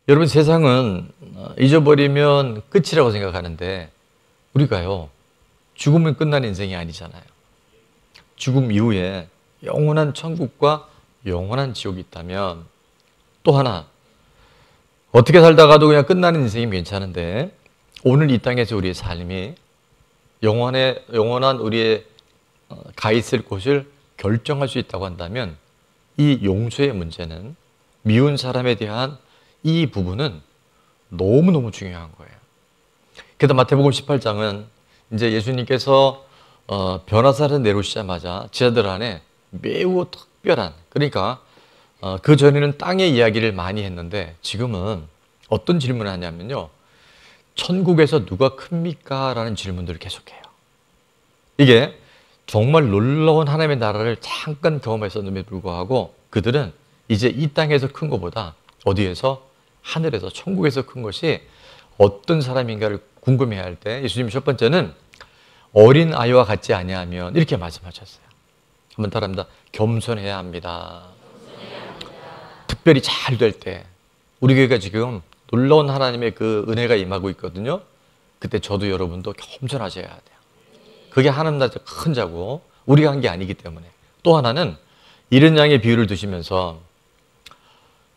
여러분, 세상은 잊어버리면 끝이라고 생각하는데 우리가요, 죽으면 끝난 인생이 아니잖아요. 죽음 이후에 영원한 천국과 영원한 지옥이 있다면, 또 하나 어떻게 살다가도 그냥 끝나는 인생이 괜찮은데 오늘 이 땅에서 우리의 삶이 영원한 우리의 가 있을 곳을 결정할 수 있다고 한다면, 이 용서의 문제는, 미운 사람에 대한 이 부분은 너무너무 중요한 거예요. 그래서 마태복음 18장은 이제 예수님께서 변화사를 내려오시자마자 제자들 안에 매우 특별한, 그러니까 그 전에는 땅의 이야기를 많이 했는데 지금은 어떤 질문을 하냐면요, 천국에서 누가 큽니까? 라는 질문들을 계속해요. 이게 정말 놀라운 하나님의 나라를 잠깐 경험했었음에도 불구하고 그들은 이제 이 땅에서 큰 것보다 어디에서? 하늘에서, 천국에서 큰 것이 어떤 사람인가를 궁금해할 때 예수님이 첫 번째는 어린 아이와 같지 아니하면, 이렇게 말씀하셨어요. 한번 따라합니다. 겸손해야 합니다. 특별히 잘 될 때, 우리 교회가 지금 놀라운 하나님의 그 은혜가 임하고 있거든요. 그때 저도 여러분도 겸손하셔야 돼요. 그게 하나님 나라의 큰 자고 우리가 한 게 아니기 때문에. 또 하나는 이런 양의 비유를 두시면서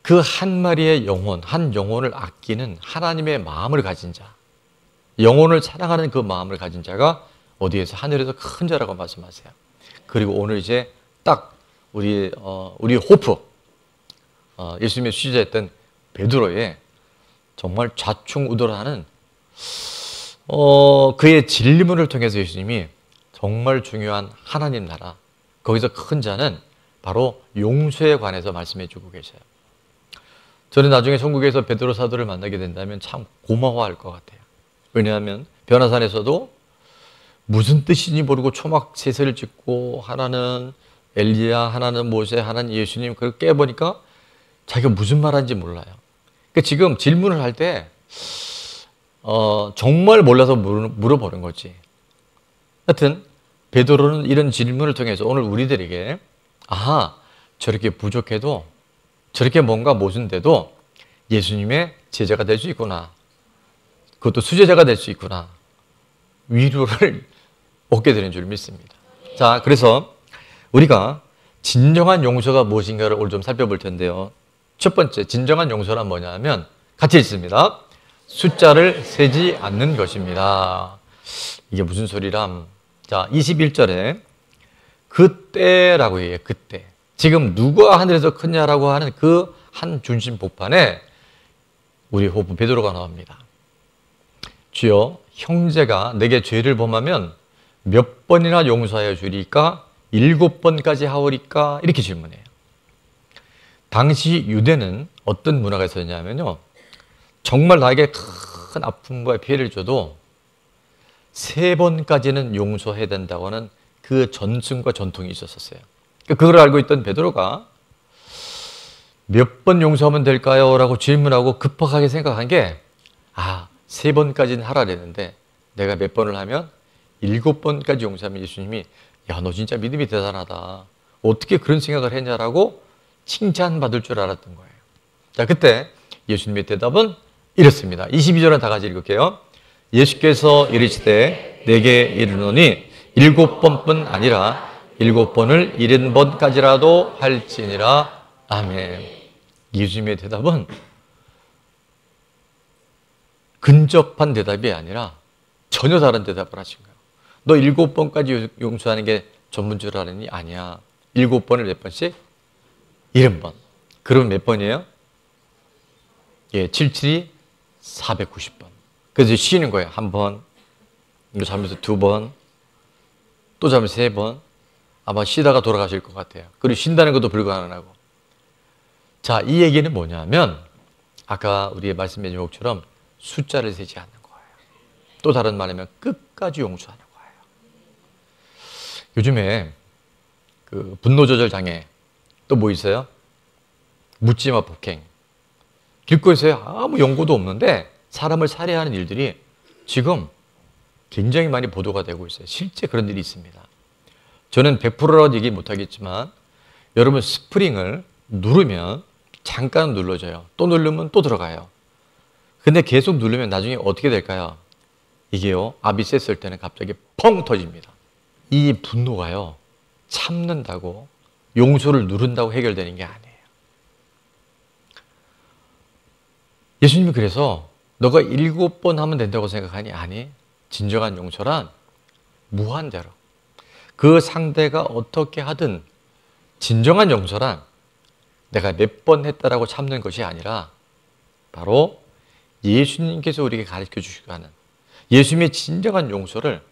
그 한 마리의 영혼, 한 영혼을 아끼는 하나님의 마음을 가진 자, 영혼을 사랑하는 그 마음을 가진 자가 어디에서? 하늘에서 큰 자라고 말씀하세요. 그리고 오늘 이제 딱 우리 호프, 예수님의 수제자였던 베드로의 정말 좌충우돌하는 그의 질문을 통해서 예수님이 정말 중요한 하나님 나라, 거기서 큰 자는 바로 용서에 관해서 말씀해 주고 계셔요. 저는 나중에 천국에서 베드로 사도를 만나게 된다면 참 고마워할 것 같아요. 왜냐하면 변화산에서도 무슨 뜻인지 모르고 초막 세세를 짓고, 하나는 엘리야, 하나는 모세, 하나는 예수님, 그걸 깨보니까 자기가 무슨 말하는지 몰라요. 그러니까 지금 질문을 할 때 정말 몰라서 물어보는 거지. 하여튼 베드로는 이런 질문을 통해서 오늘 우리들에게, 아하, 저렇게 부족해도, 저렇게 뭔가 모순돼도 예수님의 제자가 될 수 있구나, 그것도 수제자가 될 수 있구나, 위로를 얻게 되는 줄 믿습니다. 자, 그래서 우리가 진정한 용서가 무엇인가를 오늘 좀 살펴볼 텐데요. 첫 번째, 진정한 용서란 뭐냐면 같이 읽습니다. 숫자를 세지 않는 것입니다. 이게 무슨 소리람? 자, 21절에 그때라고 해요. 그때. 지금 누가 하늘에서 크냐라고 하는 그 한 중심 복판에 우리 호부 베드로가 나옵니다. 주여, 형제가 내게 죄를 범하면 몇 번이나 용서하여 주리까? 7번까지 하오리까? 이렇게 질문해요. 당시 유대는 어떤 문화가 있었냐면요, 정말 나에게 큰 아픔과 피해를 줘도 3번까지는 용서해야 된다고 하는 그 전승과 전통이 있었어요. 그걸 알고 있던 베드로가 몇 번 용서하면 될까요? 라고 질문하고 급하게 생각한 게, 3번까지는 하라 그랬는데 내가 몇 번을 하면 7번까지 용서하면 예수님이, 야, 너 진짜 믿음이 대단하다, 어떻게 그런 생각을 했냐라고 칭찬받을 줄 알았던 거예요. 자, 그때 예수님의 대답은 이렇습니다. 22절은 다 같이 읽을게요. 예수께서 이르시되 내게 이르노니 7번뿐 아니라 7번을 70번까지라도 할지니라. 아멘. 예수님의 대답은 근접한 대답이 아니라 전혀 다른 대답을 하신 거예요. 너 7번까지 용서하는 게 전문 줄 알았니? 아니야. 7번을 몇 번씩? 70번. 그러면 몇 번이에요? 77이 490번. 그래서 쉬는 거예요. 한 번, 이거 잘못해서 2번, 또 잘못해서 3번. 아마 쉬다가 돌아가실 것 같아요. 그리고 쉰다는 것도 불가능하고. 자, 이 얘기는 뭐냐면 아까 우리의 말씀해 준 것처럼 숫자를 세지 않는 거예요. 또 다른 말하면 끝까지 용서하는 거예요. 요즘에 그 분노 조절 장애, 또 뭐 있어요? 묻지마 폭행. 길거리에서 아무 연고도 없는데 사람을 살해하는 일들이 지금 굉장히 많이 보도가 되고 있어요. 실제 그런 일이 있습니다. 저는 100%라고 얘기 못하겠지만 여러분, 스프링을 누르면 잠깐 눌러져요. 또 누르면 또 들어가요. 근데 계속 누르면 나중에 어떻게 될까요? 이게요, 압이 셌을 때는 갑자기 펑 터집니다. 이 분노가요, 참는다고, 용서를 누른다고 해결되는 게 아니에요. 예수님이 그래서 너가 7번 하면 된다고 생각하니? 아니, 진정한 용서란 무한대로. 그 상대가 어떻게 하든 진정한 용서란 내가 몇 번 했다라고 참는 것이 아니라 바로 예수님께서 우리에게 가르쳐 주시고 하는 예수님의 진정한 용서를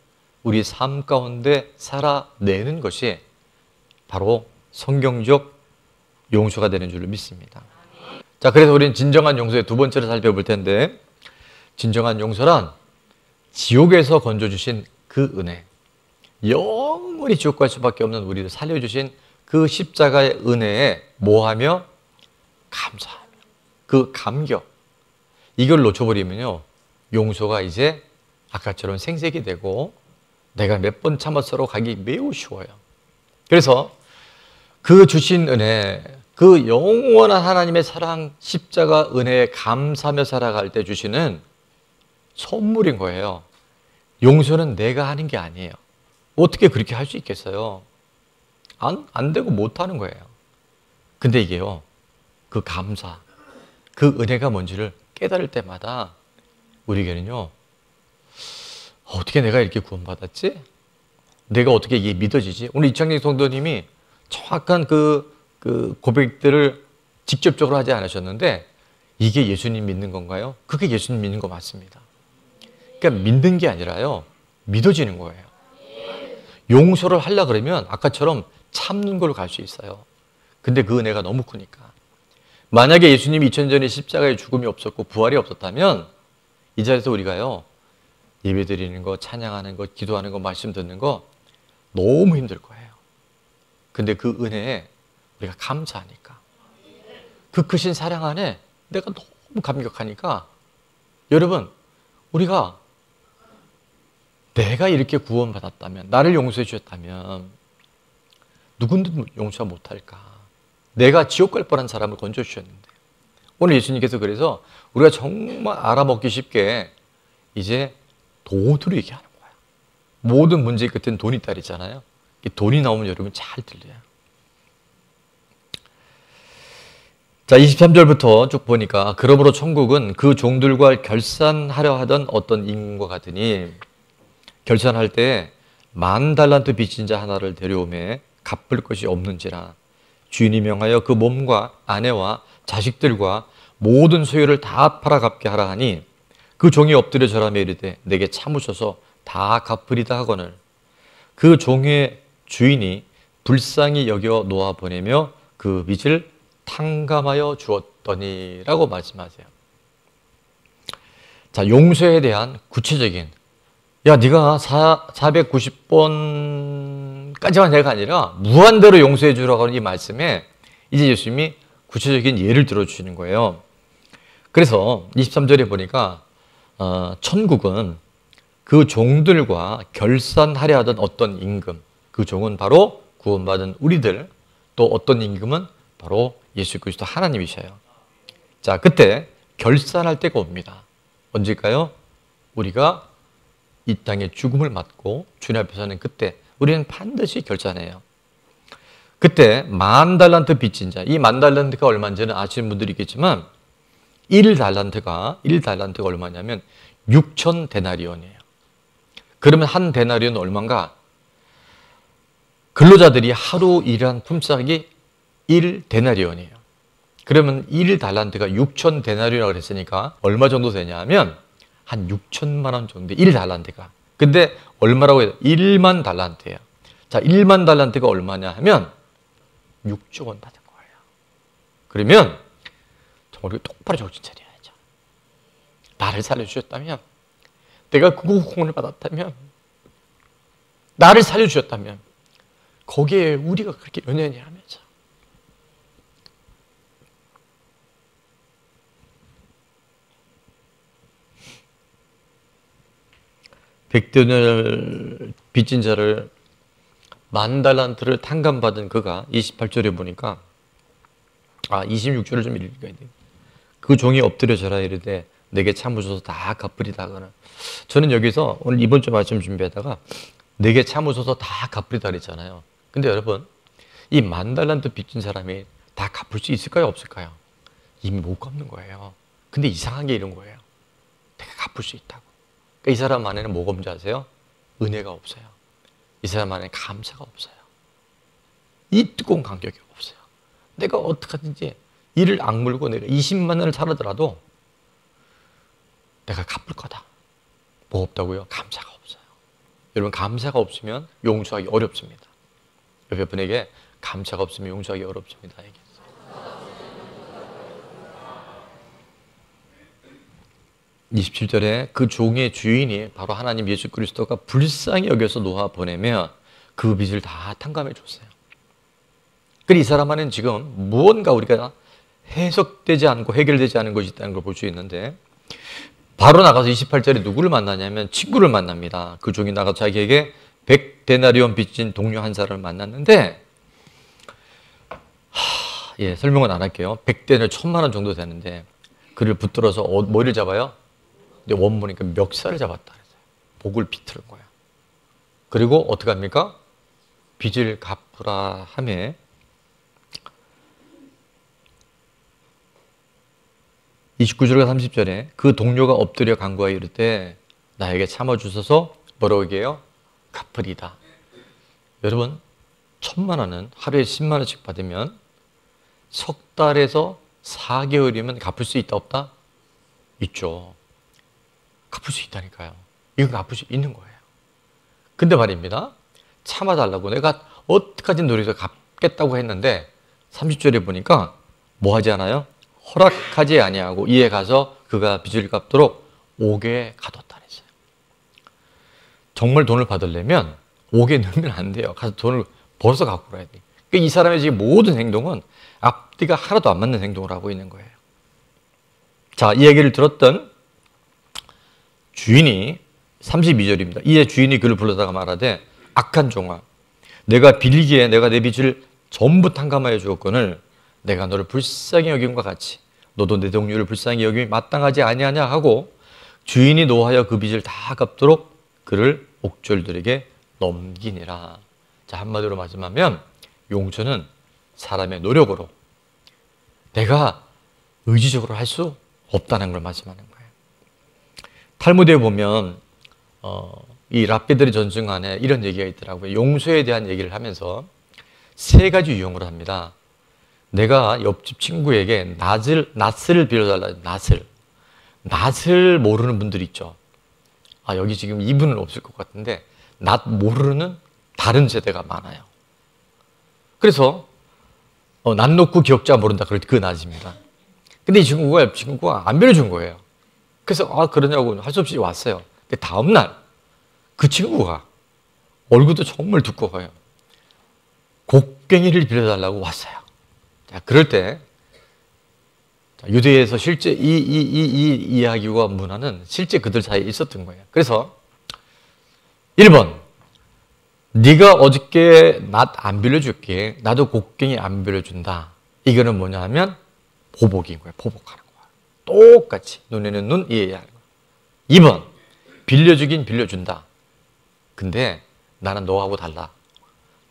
우리 삶 가운데 살아내는 것이 바로 성경적 용서가 되는 줄로 믿습니다. 자, 그래서 우리는 진정한 용서의 두 번째를 살펴볼 텐데, 진정한 용서란 지옥에서 건져주신 그 은혜, 영원히 지옥 갈 수밖에 없는 우리를 살려주신 그 십자가의 은혜에 뭐하며? 감사하며. 그 감격. 이걸 놓쳐버리면요, 용서가 이제 아까처럼 생색이 되고 내가 몇 번 참았어로 가기 매우 쉬워요. 그래서 그 주신 은혜, 그 영원한 하나님의 사랑, 십자가 은혜에 감사하며 살아갈 때 주시는 선물인 거예요. 용서는 내가 하는 게 아니에요. 어떻게 그렇게 할 수 있겠어요? 안 되고 못 하는 거예요. 근데 이게요, 그 감사, 그 은혜가 뭔지를 깨달을 때마다 우리에게는요, 어떻게 내가 이렇게 구원받았지? 내가 어떻게 이게 믿어지지? 오늘 이창진 성도님이 정확한 그 고백들을 직접적으로 하지 않으셨는데, 이게 예수님 믿는 건가요? 그게 예수님 믿는 거 맞습니다. 그러니까 믿는 게 아니라요, 믿어지는 거예요. 용서를 하려고 그러면 아까처럼 참는 걸로 갈 수 있어요. 근데 그 은혜가 너무 크니까. 만약에 예수님이 2000년 전에 십자가의 죽음이 없었고 부활이 없었다면 이 자리에서 우리가요, 예배 드리는 거, 찬양하는 거, 기도하는 거, 말씀 듣는 거 너무 힘들 거예요. 근데 그 은혜에 우리가 감사하니까, 그 크신 사랑 안에 내가 너무 감격하니까, 여러분, 우리가 내가 이렇게 구원받았다면, 나를 용서해 주셨다면 누군도 용서 못할까? 내가 지옥 갈 뻔한 사람을 건져주셨는데, 오늘 예수님께서 그래서 우리가 정말 알아먹기 쉽게 이제 돈으로 얘기하는 거야. 모든 문제의 끝엔 돈이 따르잖아요. 돈이 나오면 여러분 잘 들려요. 자, 23절부터 쭉 보니까, 그러므로 천국은 그 종들과 결산하려 하던 어떤 임금과 같으니 결산할 때 10,000달란트 빚진 자 하나를 데려오매 갚을 것이 없는지라 주인이 명하여 그 몸과 아내와 자식들과 모든 소유를 다 팔아 갚게 하라 하니, 그 종이 엎드려 절하며 이르되 내게 참으셔서 다 갚으리다 하거늘 그 종의 주인이 불쌍히 여겨 놓아 보내며 그 빚을 탕감하여 주었더니라고 말씀하세요. 자, 용서에 대한 구체적인, 야, 네가 490번까지만 내가 아니라 무한대로 용서해 주라고 하는 이 말씀에 이제 예수님이 구체적인 예를 들어주시는 거예요. 그래서 23절에 보니까 천국은 그 종들과 결산하려 하던 어떤 임금, 그 종은 바로 구원받은 우리들, 또 어떤 임금은 바로 예수 그리스도 하나님이셔요. 자, 그때 결산할 때가 옵니다. 언제일까요? 우리가 이 땅에 죽음을 맞고 주님 앞에서는 그때 우리는 반드시 결산해요. 그때 10,000달란트 빚진 자, 이 10,000달란트가 얼마인지는 아시는 분들이 있겠지만 1달란트가 얼마냐면 6,000데나리온이에요. 그러면 한 데나리온은 얼마인가? 근로자들이 하루 일한 품삯이 1데나리온이에요. 그러면 1달란트가 6,000데나리온이라고 그랬으니까 얼마 정도 되냐면 한 6천만 원 정도, 1달란트가. 근데 얼마라고 해요? 1만 달란트예요. 자, 1만 달란트가 얼마냐 하면 6조 원 받은 거예요. 그러면 정말 똑바로 정신 차려야죠. 나를 살려주셨다면, 내가 그 구원을 받았다면, 나를 살려주셨다면 거기에 우리가 그렇게 연연히 하면서 백대년을 빚진 자를 10,000달란트를 탕감받은 그가 28절에 보니까 26절을 좀 읽어야 돼요. 그 종이 엎드려 절하 이르되 내게 참으소서 다 갚으리다. 저는 여기서 오늘 이번 주 말씀 준비하다가 내게 참으소서 다 갚으리다 그랬잖아요. 근데 여러분, 이 10,000달란트 빚진 사람이 다 갚을 수 있을까요? 없을까요? 이미 못 갚는 거예요. 근데 이상한 게 이런 거예요. 내가 갚을 수 있다고. 그러니까 이 사람 안에는 뭐가 없는지 아세요? 은혜가 없어요. 이 사람 안에 감사가 없어요. 이 뜨거운 감격이 없어요. 내가 어떻게 하든지 이를 악물고 내가 20만 원을 살아더라도 내가 갚을 거다. 뭐 없다고요? 감사가 없어요. 여러분, 감사가 없으면 용서하기 어렵습니다. 옆에 분에게 감사가 없으면 용서하기 어렵습니다. 얘기했어요. 27절에 그 종의 주인이 바로 하나님 예수 그리스도가 불쌍히 여겨서 놓아 보내며 그 빚을 다 탕감해 줬어요. 그리고 이 사람 안에는 지금 무언가 우리가 해석되지 않고 해결되지 않은 것이 있다는 걸 볼 수 있는데, 바로 나가서 28절에 누구를 만나냐면 친구를 만납니다. 그 종이 나가서 자기에게 100데나리온 빚진 동료 한 사람을 만났는데, 설명은 안 할게요. 100데나리온 1,000만 원 정도 되는데 그를 붙들어서 머리를 잡아요. 근데 원문이니까 멱살을 잡았다 그랬어요. 목을 비틀은 거야. 그리고 어떻게 합니까? 빚을 갚으라 하며 29절과 30절에 그 동료가 엎드려 간구하여 이르되 나에게 참아주소서 뭐라고 얘기해요? 갚으리다. 여러분, 1,000만 원은 하루에 10만 원씩 받으면 석 달에서 4개월이면 갚을 수 있다 없다? 있죠. 갚을 수 있다니까요. 이건 갚을 수 있는 거예요. 근데 말입니다. 참아달라고 내가 어떻게까지 노력해서 갚겠다고 했는데 30절에 보니까 뭐 하지 않아요? 허락하지 아니하고 이에 가서 그가 빚을 갚도록 옥에 가뒀다 그랬어요. 정말 돈을 받으려면 옥에 넣으면 안 돼요. 가서 돈을 벌어서 갖고 가야 돼요. 그러니까 이 사람의 지금 모든 행동은 앞뒤가 하나도 안 맞는 행동을 하고 있는 거예요. 자, 이 얘기를 들었던 주인이 32절입니다. 이에 주인이 그를 불러다가 말하되 악한 종아, 내가 빌기에 내가 내 빚을 전부 탕감하여 주었거늘 내가 너를 불쌍히 여김과 같이 너도 내 동료를 불쌍히 여김이 마땅하지 아니하냐 하고 주인이 노하여 그 빚을 다 갚도록 그를 옥졸들에게 넘기니라. 자, 한마디로 말씀하면 용서는 사람의 노력으로 내가 의지적으로 할 수 없다는 걸 말씀하는 거예요. 탈무드에 보면 이 랍비들의 전승 안에 이런 얘기가 있더라고요. 용서에 대한 얘기를 하면서 세 가지 유형으로 합니다. 내가 옆집 친구에게 낫을 빌려달라. 낫을 모르는 분들이 있죠. 여기 지금 이분은 없을 것 같은데 낫 모르는 다른 세대가 많아요. 그래서 낫 놓고 기억자 모른다. 그 낫입니다. 근데 이 친구가 옆 친구가 안 빌려준 거예요. 그래서 그러냐고 할 수 없이 왔어요. 근데 다음날 그 친구가 얼굴도 정말 두꺼워요. 곡괭이를 빌려달라고 왔어요. 자, 그럴 때 유대에서 실제 이 이야기와 문화는 실제 그들 사이에 있었던 거예요. 그래서 1번, 네가 어저께 낫 안 빌려줄게. 나도 곡괭이 안 빌려준다. 이거는 뭐냐 하면 보복인 거예요. 보복하는 거야. 똑같이 눈에는 눈, 이에야 하는 거야. 2번, 빌려주긴 빌려준다. 근데 나는 너하고 달라.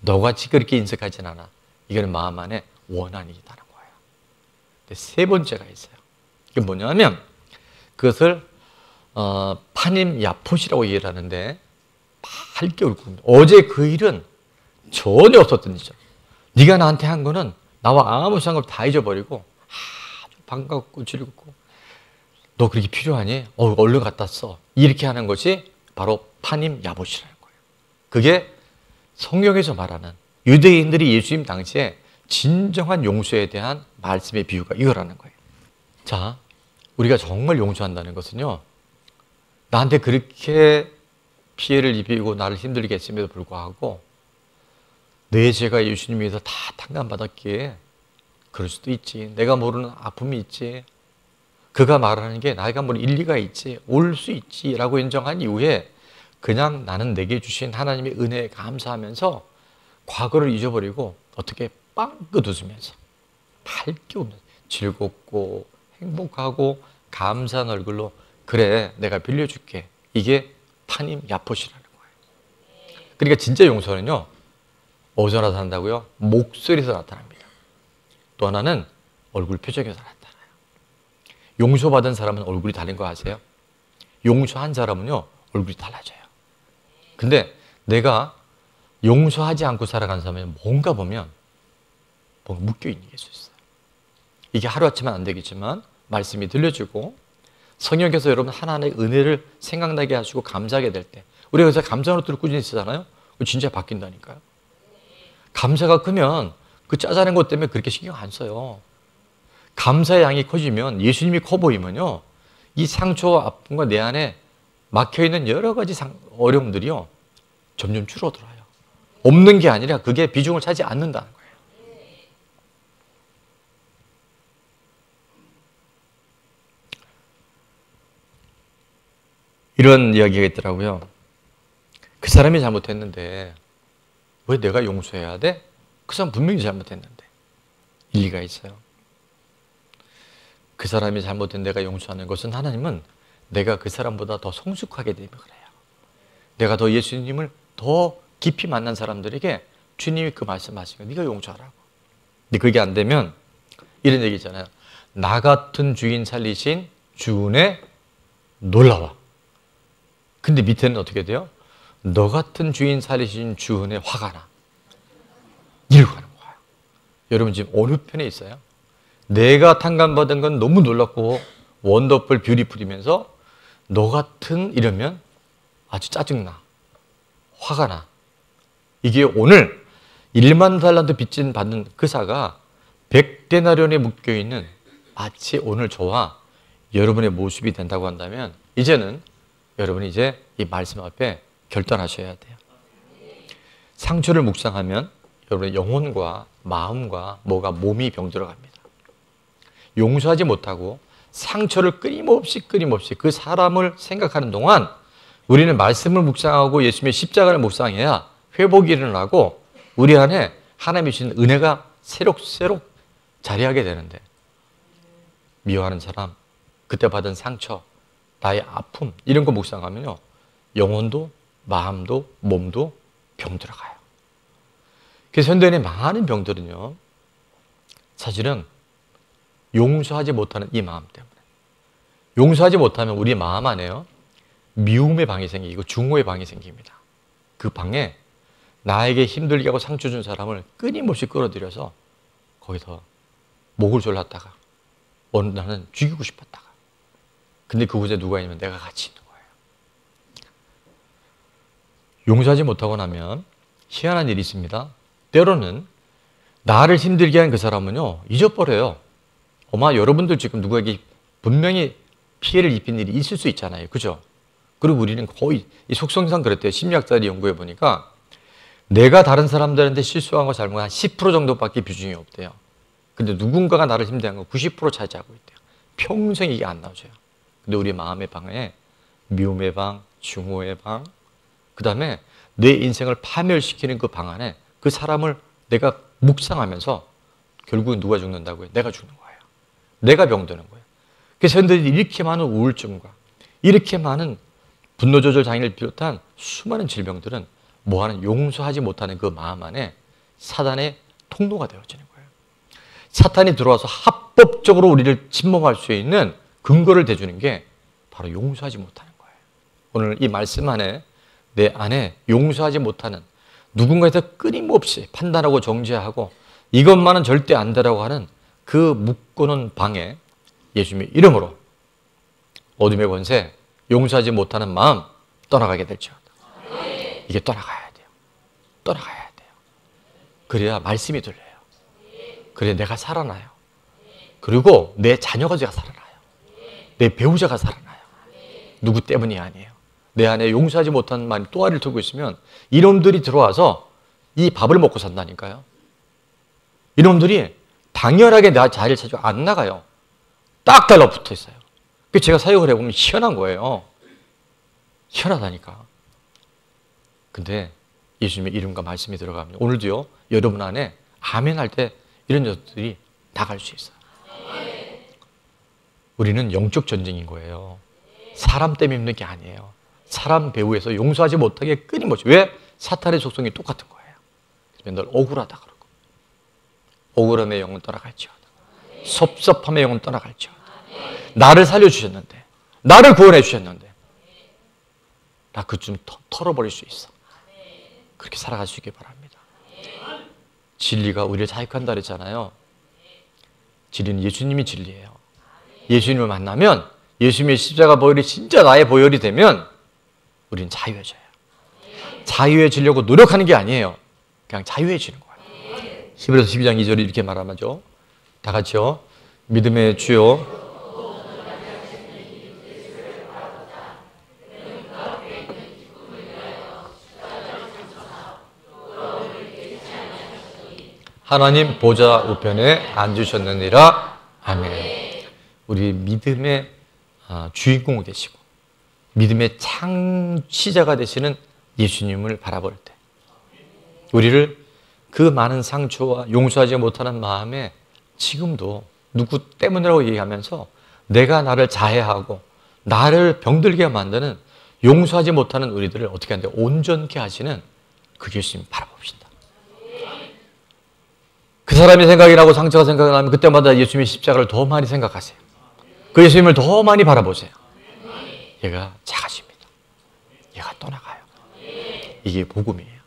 너같이 그렇게 인색하진 않아. 이거는 마음 안에 원한이 있다는 거예요. 근데 세 번째가 있어요. 이게 뭐냐면 그것을 파님 야포시라고 얘기를 하는데 밝게 울고입니다. 어제 그 일은 전혀 없었던 일이죠. 네가 나한테 한 거는 나와 아무 상관 다 잊어버리고 아주 반갑고 즐겁고 너 그렇게 필요하니? 얼른 갖다 써. 이렇게 하는 것이 바로 파님 야보시라는 거예요. 그게 성경에서 말하는 유대인들이 예수님 당시에 진정한 용서에 대한 말씀의 비유가 이거라는 거예요. 자, 우리가 정말 용서한다는 것은요, 나한테 그렇게 피해를 입히고 나를 힘들게 했음에도 불구하고 내 죄가 예수님 위해서 다 탕감받았기에 그럴 수도 있지. 내가 모르는 아픔이 있지. 그가 말하는 게 내가 모르는 일리가 있지. 올 수 있지. 라고 인정한 이후에 그냥 나는 내게 주신 하나님의 은혜에 감사하면서 과거를 잊어버리고 어떻게 빵긋 웃으면서 밝게 웃으면서 즐겁고 행복하고 감사한 얼굴로 그래 내가 빌려줄게. 이게 파님 야포시라는 거예요. 그러니까 진짜 용서는요. 어디서 나타난다고요? 목소리에서 나타납니다. 또 하나는 얼굴 표정에서 나타나요. 용서받은 사람은 얼굴이 다른 거 아세요? 용서한 사람은요. 얼굴이 달라져요. 근데 내가 용서하지 않고 살아가는 사람은 뭔가 보면 뭔가 묶여있는 게 있어요. 이게 하루아침은 안 되겠지만 말씀이 들려주고 성령께서 여러분 하나하나의 은혜를 생각나게 하시고 감사하게 될 때 우리가 그래서 감사 노트를 꾸준히 쓰잖아요. 진짜 바뀐다니까요. 감사가 크면 그 짜잘한 것 때문에 그렇게 신경 안 써요. 감사의 양이 커지면 예수님이 커 보이면요. 이 상처와 아픔과 내 안에 막혀있는 여러 가지 어려움들이요. 점점 줄어들어요. 없는 게 아니라 그게 비중을 차지 않는다는 거예요. 이런 이야기가 있더라고요. 그 사람이 잘못했는데 왜 내가 용서해야 돼? 그 사람 분명히 잘못했는데. 일리가 있어요. 그 사람이 잘못된 내가 용서하는 것은 하나님은 내가 그 사람보다 더 성숙하게 되면 그래요. 내가 더 예수님을 더 깊이 만난 사람들에게 주님이 그 말씀하시면 네가 용서하라고. 근데 그게 안 되면 이런 얘기 있잖아요. 나 같은 주인 살리신 주은혜 놀라워. 근데 밑에는 어떻게 돼요? 너 같은 주인 살리신 주은혜 화가 나. 이러고 가는 거예요. 여러분 지금 어느 편에 있어요? 내가 탕감받은 건 너무 놀랍고 원더풀 뷰티풀이면서 너 같은 이러면 아주 짜증나. 화가 나. 이게 오늘 1만 달란트 빚진 받는 그 사가 100데나리온에 묶여있는 마치 오늘 저와 여러분의 모습이 된다고 한다면 이제는 여러분이 이제 이 말씀 앞에 결단하셔야 돼요. 상처를 묵상하면 여러분의 영혼과 마음과 몸이 병들어갑니다. 용서하지 못하고 상처를 끊임없이 그 사람을 생각하는 동안 우리는 말씀을 묵상하고 예수님의 십자가를 묵상해야 회복이 일어나고 우리 안에 하나님이 주신 은혜가 새록새록 자리하게 되는데 미워하는 사람, 그때 받은 상처, 나의 아픔 이런 거 묵상하면요. 영혼도 마음도 몸도 병들어가요. 그래서 현대인의 많은 병들은요. 사실은 용서하지 못하는 이 마음 때문에 용서하지 못하면 우리 마음 안에요. 미움의 방이 생기고 증오의 방이 생깁니다. 그 방에 나에게 힘들게 하고 상처 준 사람을 끊임없이 끌어들여서 거기서 목을 졸랐다가 어느 날은 죽이고 싶었다가 근데 그곳에 누가 있냐면 내가 같이 있는 거예요. 용서하지 못하고 나면 희한한 일이 있습니다. 때로는 나를 힘들게 한 그 사람은요 잊어버려요. 아마 여러분들 지금 누구에게 분명히 피해를 입힌 일이 있을 수 있잖아요. 그죠? 그리고 우리는 거의 이 속성상 그랬대요. 심리학자들이 연구해 보니까 내가 다른 사람들한테 실수한 거 잘못한 10% 정도밖에 비중이 없대요. 근데 누군가가 나를 힘들게 한 거 90% 차지하고 있대요. 평생 이게 안 나오죠. 근데 우리 마음의 방에 미움의 방, 증오의 방, 그 다음에 내 인생을 파멸시키는 그 방 안에 그 사람을 내가 묵상하면서 결국은 누가 죽는다고요? 내가 죽는 거예요. 내가 병드는 거예요. 그래서 현대인들이 이렇게 많은 우울증과 이렇게 많은 분노조절 장애를 비롯한 수많은 질병들은 뭐하는 용서하지 못하는 그 마음 안에 사단의 통로가 되어지는 거예요. 사탄이 들어와서 합법적으로 우리를 침범할 수 있는 근거를 대주는 게 바로 용서하지 못하는 거예요. 오늘 이 말씀 안에 내 안에 용서하지 못하는 누군가에서 끊임없이 판단하고 정죄하고 이것만은 절대 안 되라고 하는 그 묶고는 방에 예수님의 이름으로 어둠의 권세, 용서하지 못하는 마음 떠나가게 될지어다. 이게 떠나가야 돼요. 떠나가야 돼요. 그래야 말씀이 들려요. 그래야 내가 살아나요. 그리고 내 자녀가 살아나요. 내 배우자가 살아나요. 누구 때문이 아니에요. 내 안에 용서하지 못하는 마음이 또아리를 들고 있으면 이놈들이 들어와서 이 밥을 먹고 산다니까요. 이놈들이 당연하게 내 자리를 차지고 안 나가요. 딱 달라붙어 있어요. 그래서 제가 사역을 해보면 희한한 거예요. 희한하다니까. 근데 예수님의 이름과 말씀이 들어가면 오늘도요. 여러분 안에 아멘 할 때 이런 녀석들이 나갈 수 있어요. 우리는 영적 전쟁인 거예요. 사람 때문에 힘든 게 아니에요. 사람 배후에서 용서하지 못하게 끊임없이. 왜? 사탄의 속성이 똑같은 거예요. 늘 억울하다 그러고, 억울함의 영은 떠나갈지어다, 섭섭함의 영은 떠나갈지어다. 나를 살려주셨는데, 나를 구원해 주셨는데 나 그것 좀 털어버릴 수 있어. 그렇게 살아갈 수 있길 바랍니다. 진리가 우리를 자유한다 그랬잖아요. 진리는 예수님이 진리예요. 예수님을 만나면, 예수님의 십자가 보혈이 진짜 나의 보혈이 되면 우리는 자유해져요. 자유해지려고 노력하는 게 아니에요. 그냥 자유해지는 거예요. 히브리서 12장 2절이 이렇게 말하죠. 다 같이요. 믿음의 주요 하나님 보좌 우편에 앉으셨느니라. 아멘. 우리 믿음의 주인공이 되시고 믿음의 창시자가 되시는 예수님을 바라볼 때, 우리를 그 많은 상처와 용서하지 못하는 마음에 지금도 누구 때문이라고 얘기하면서 내가 나를 자해하고 나를 병들게 만드는, 용서하지 못하는 우리들을 어떻게 하는데 온전케 하시는 그 예수님 바라봅시다. 그 사람이 생각이 나고 상처가 생각나면 그때마다 예수님의 십자가를 더 많이 생각하세요. 그 예수님을 더 많이 바라보세요. 얘가 작아집니다. 얘가 떠나가요. 이게 복음이에요.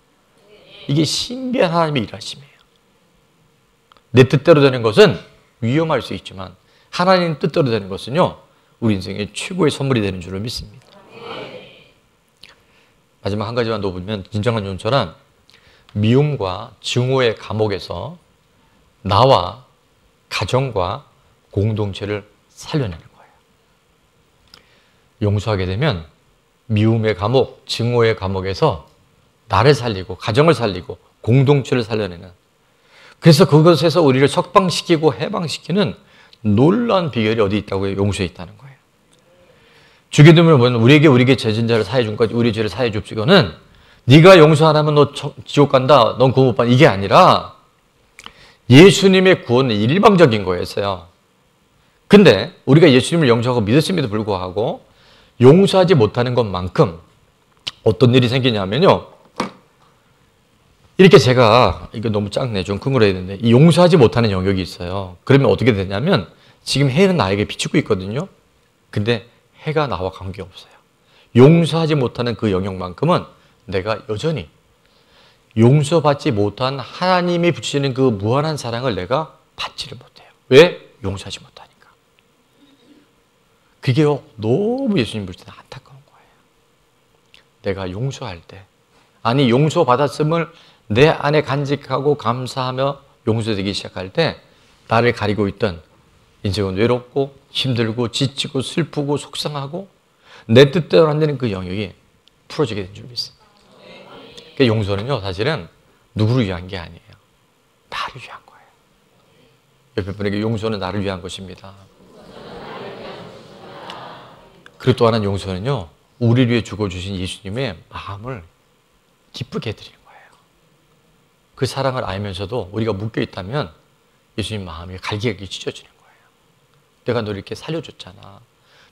이게 신비한 하나님의 일하심이에요. 내 뜻대로 되는 것은 위험할 수 있지만 하나님 뜻대로 되는 것은요, 우리 인생의 최고의 선물이 되는 줄을 믿습니다. 마지막 한 가지만 더 보면, 진정한 용서란 미움과 증오의 감옥에서 나와 가정과 공동체를 살려내는 거예요. 용서하게 되면 미움의 감옥, 증오의 감옥에서 나를 살리고 가정을 살리고 공동체를 살려내는, 그래서 그것에서 우리를 석방시키고 해방시키는 놀라운 비결이 어디 있다고요? 용서에 있다는 거예요. 주기도문을 보면 우리에게 죄진 자를 사해 준 것, 우리 죄를 사해 줍시고는 네가 용서 안 하면 너 지옥 간다, 넌 구원 못 받아, 이게 아니라 예수님의 구원은 일방적인 거였어요. 근데 우리가 예수님을 용서하고 믿었음에도 불구하고 용서하지 못하는 것만큼 어떤 일이 생기냐면요, 이렇게 제가, 이거 너무 작네, 좀 큰 거로 해야 되는데, 이 용서하지 못하는 영역이 있어요. 그러면 어떻게 되냐면, 지금 해는 나에게 비추고 있거든요. 근데 해가 나와 관계없어요. 용서하지 못하는 그 영역만큼은 내가 여전히 용서받지 못한 하나님이 붙이는 그 무한한 사랑을 내가 받지를 못해요. 왜? 용서하지 못하니까. 그게 너무 예수님 볼 때는 안타까운 거예요. 내가 용서할 때, 아니 용서받았음을 내 안에 간직하고 감사하며 용서되기 시작할 때 나를 가리고 있던 인생은 외롭고 힘들고 지치고 슬프고 속상하고 내 뜻대로 안 되는 그 영역이 풀어지게 된 줄 믿습니다. 그 용서는요, 사실은 누구를 위한 게 아니에요. 나를 위한 거예요. 옆에 분에게 용서는 나를 위한 것입니다. 그리고 또 하나는 용서는요, 우리를 위해 죽어주신 예수님의 마음을 기쁘게 해드리는 거예요. 그 사랑을 알면서도 우리가 묶여있다면 예수님 마음이 갈기갈기 찢어지는 거예요. 내가 너를 이렇게 살려줬잖아.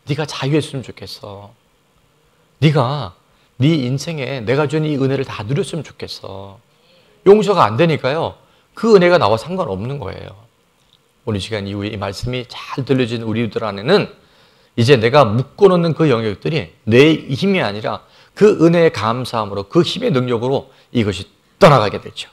네가 자유했으면 좋겠어. 네가 네 인생에 내가 준 이 은혜를 다 누렸으면 좋겠어. 용서가 안 되니까요, 그 은혜가 나와 상관없는 거예요. 오늘 시간 이후에 이 말씀이 잘 들려진 우리들 안에는 이제 내가 묶어놓는 그 영역들이 내 힘이 아니라 그 은혜의 감사함으로, 그 힘의 능력으로 이것이 떠나가게 되죠.